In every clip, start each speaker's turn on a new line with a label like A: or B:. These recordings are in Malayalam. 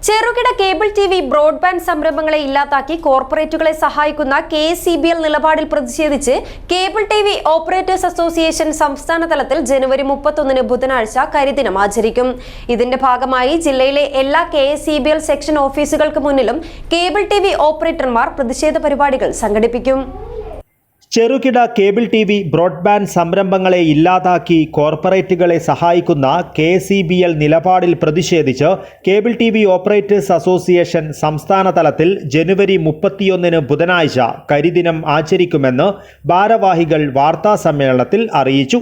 A: ചെറുകിട കേബിൾ ടിവി ബ്രോഡ്ബാൻഡ് സംരംഭങ്ങളെ ഇല്ലാതാക്കി കോർപ്പറേറ്റുകളെ സഹായിക്കുന്ന KCBL നിലപാടിൽ പ്രതിഷേധിച്ച് കേബിൾ ടിവി ഓപ്പറേറ്റേഴ്സ് അസോസിയേഷൻ സംസ്ഥാന തലത്തിൽ ജനുവരി 31 ബുധനാഴ്ച കരിദിനം ആചരിക്കും. ഇതിന്റെ ഭാഗമായി ജില്ലയിലെ എല്ലാ KCBL സെക്ഷൻ ഓഫീസുകൾക്ക് മുന്നിലും കേബിൾ ടിവി ഓപ്പറേറ്റർമാർ പ്രതിഷേധ പരിപാടികൾ സംഘടിപ്പിക്കും.
B: ചെറുകിട കേബിൾ ടിവി ബ്രോഡ്ബാൻഡ് സംരംഭങ്ങളെ ഇല്ലാതാക്കി കോർപ്പറേറ്റുകളെ സഹായിക്കുന്ന KCBL നിലപാടിൽ പ്രതിഷേധിച്ച് കേബിൾ ടിവി ഓപ്പറേറ്റേഴ്സ് അസോസിയേഷൻ സംസ്ഥാന തലത്തിൽ ജനുവരി 31 ബുധനാഴ്ച കരിദിനം ആചരിക്കുമെന്ന് ഭാരവാഹികൾ വാർത്താസമ്മേളനത്തിൽ അറിയിച്ചു.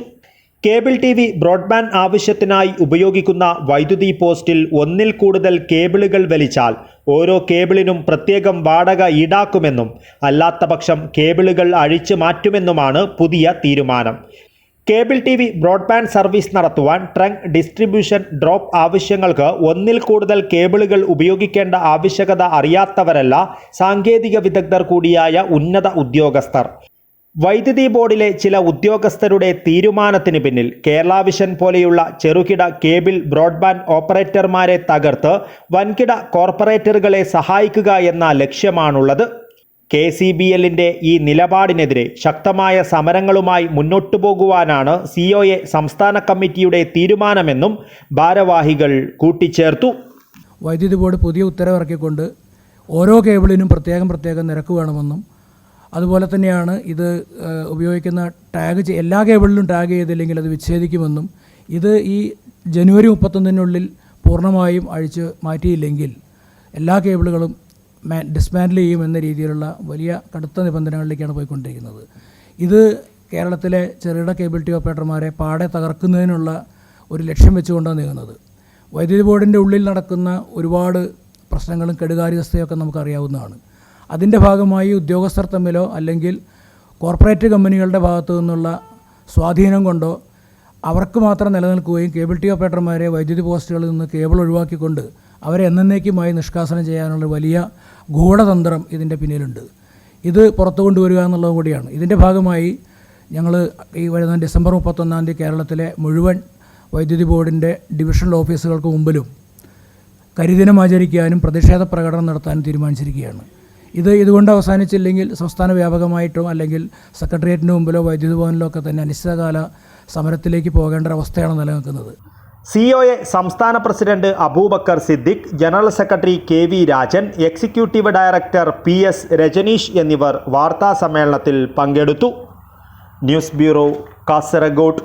B: കേബിൾ ടിവി ബ്രോഡ്ബാൻഡ് ആവശ്യത്തിനായി ഉപയോഗിക്കുന്ന വൈദ്യുതി പോസ്റ്റിൽ ഒന്നിൽ കൂടുതൽ കേബിളുകൾ വലിച്ചാൽ ഓരോ കേബിളിനും പ്രത്യേകം വാടക ഈടാക്കുമെന്നും അല്ലാത്തപക്ഷം കേബിളുകൾ അഴിച്ചു മാറ്റുമെന്നുമാണ് പുതിയ തീരുമാനം. കേബിൾ ടിവി ബ്രോഡ്ബാൻഡ് സർവീസ് നടത്തുവാൻ ട്രങ്ക് ഡിസ്ട്രിബ്യൂഷൻ ഡ്രോപ്പ് ആവശ്യങ്ങൾക്ക് ഒന്നിൽ കൂടുതൽ കേബിളുകൾ ഉപയോഗിക്കേണ്ട ആവശ്യകത അറിയാത്തവരല്ല സാങ്കേതിക വിദഗ്ധർ കൂടിയായ ഉന്നത ഉദ്യോഗസ്ഥർ. വൈദ്യുതി ബോർഡിലെ ചില ഉദ്യോഗസ്ഥരുടെ തീരുമാനത്തിന് പിന്നിൽ കേരള വിഷൻ പോലെയുള്ള ചെറുകിട കേബിൾ ബ്രോഡ്ബാൻഡ് ഓപ്പറേറ്റർമാരെ തകർത്ത് വൻകിട കോർപ്പറേറ്ററുകളെ സഹായിക്കുക എന്ന ലക്ഷ്യമാണുള്ളത്. KCBLന്റെ ഈ നിലപാടിനെതിരെ ശക്തമായ സമരങ്ങളുമായി മുന്നോട്ടു പോകുവാനാണ് COA സംസ്ഥാന കമ്മിറ്റിയുടെ തീരുമാനമെന്നും ഭാരവാഹികൾ കൂട്ടിച്ചേർത്തു.
C: വൈദ്യുതി ബോർഡ് പുതിയ ഉത്തരവിറക്കിക്കൊണ്ട് ഓരോ കേബിളിനും പ്രത്യേകം നിരക്ക് വേണമെന്നും അതുപോലെ തന്നെയാണ് ഇത് ഉപയോഗിക്കുന്ന എല്ലാ കേബിളിലും ടാഗ് ചെയ്തില്ലെങ്കിൽ അത് വിച്ഛേദിക്കുമെന്നും ഇത് ഈ ജനുവരി 31 പൂർണ്ണമായും അഴിച്ച് മാറ്റിയില്ലെങ്കിൽ എല്ലാ കേബിളുകളും ഡിസ്മാൻഡിൽ ചെയ്യുമെന്ന രീതിയിലുള്ള വലിയ കടുത്ത നിബന്ധനകളിലേക്കാണ് പോയിക്കൊണ്ടിരിക്കുന്നത്. ഇത് കേരളത്തിലെ ചെറുകിട കേബിൾ ടി ഓപ്പറേറ്റർമാരെ പാടെ തകർക്കുന്നതിനുള്ള ഒരു ലക്ഷ്യം വെച്ചുകൊണ്ടാണ് നീങ്ങുന്നത്. വൈദ്യുതി ബോർഡിൻ്റെ ഉള്ളിൽ നടക്കുന്ന ഒരുപാട് പ്രശ്നങ്ങളും കെടുകാര്യസ്ഥയൊക്കെ നമുക്കറിയാവുന്നതാണ്. അതിൻ്റെ ഭാഗമായി ഉദ്യോഗസ്ഥർ തമ്മിലോ അല്ലെങ്കിൽ കോർപ്പറേറ്റ് കമ്പനികളുടെ ഭാഗത്തു നിന്നുള്ള സ്വാധീനം കൊണ്ടോ അവർക്ക് മാത്രം നിലനിൽക്കുകയും കേബിൾ ടി ഓപ്പറേറ്റർമാരെ വൈദ്യുതി പോസ്റ്റുകളിൽ നിന്ന് കേബിൾ ഒഴിവാക്കിക്കൊണ്ട് അവരെ എന്നേക്കുമായി നിഷ്കാസനം ചെയ്യാനുള്ള വലിയ ഗൂഢതന്ത്രം ഇതിൻ്റെ പിന്നിലുണ്ട്. ഇത് പുറത്തു കൊണ്ടുവരിക എന്നുള്ളത് കൂടിയാണ്. ഇതിൻ്റെ ഭാഗമായി ഞങ്ങൾ ഈ വരുന്ന ഡിസംബർ 31 കേരളത്തിലെ മുഴുവൻ വൈദ്യുതി ബോർഡിൻ്റെ ഡിവിഷണൽ ഓഫീസുകൾക്ക് മുമ്പിലും കരിദിനം ആചരിക്കാനും പ്രതിഷേധ പ്രകടനം നടത്താനും തീരുമാനിച്ചിരിക്കുകയാണ്. ഇതുകൊണ്ട് അവസാനിച്ചില്ലെങ്കിൽ സംസ്ഥാന വ്യാപകമായിട്ടോ അല്ലെങ്കിൽ സെക്രട്ടേറിയറ്റിന് മുമ്പിലോ വൈദ്യുതി ഭവനിലോ ഒക്കെ തന്നെ അനിശ്ചിതകാല സമരത്തിലേക്ക് പോകേണ്ട അവസ്ഥയാണ് നിലനിൽക്കുന്നത്.
B: COA സംസ്ഥാന president Abubakar Siddique, general secretary KV Rajan, executive director PS Rajneesh എന്നിവർ വാർത്താ സമ്മേളനത്തിൽ പങ്കെടുത്തു. News bureau, Kasaragod.